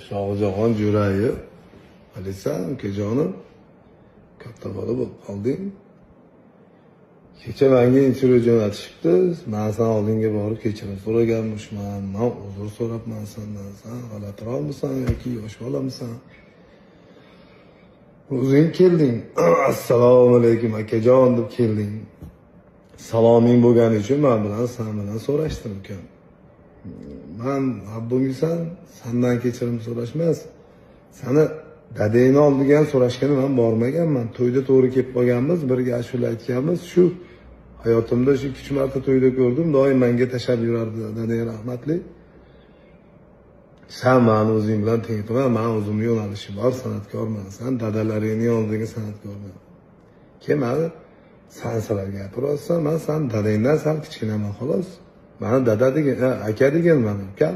Shohjahon Jo'rayev. Bilasan, ukajonim, katta bola bo'lib qolding. Kecha menga intervyu jo'natishibdi. Men san oldinga borib kechirim so'raganman. Men uzr so'rabman sendan. Sen g'alatiroqmisan yoki yosh bolamisan? O'zing kelding. Assalomu alaykum akajon deb kelding. Saloming bo'lgani uchun men bilan sen bilan so'rashdim ukam. Men Rabbimsan, sendan kechirim so'rash emas. Seni dadangni oldiga so'rashgani men bormaganman. To'yda to'g'ri kelib qolganmiz, birga ashula aytganmiz. Shu hayotimda shu 2 marta to'yda ko'rdim. Doim menga tashab yurardi dadang rahmatli. Sen meni o'zing bilan tengqima, men o'zimning yo'nalishim bor, san'atkorman. Sen dadalaringning oldiga san'atkorman. Kelmadi. Sen salar gapiryapsan, men sen dadangdan sal kichkinaman xolos. Meni dada degan, aka deganman, ukam.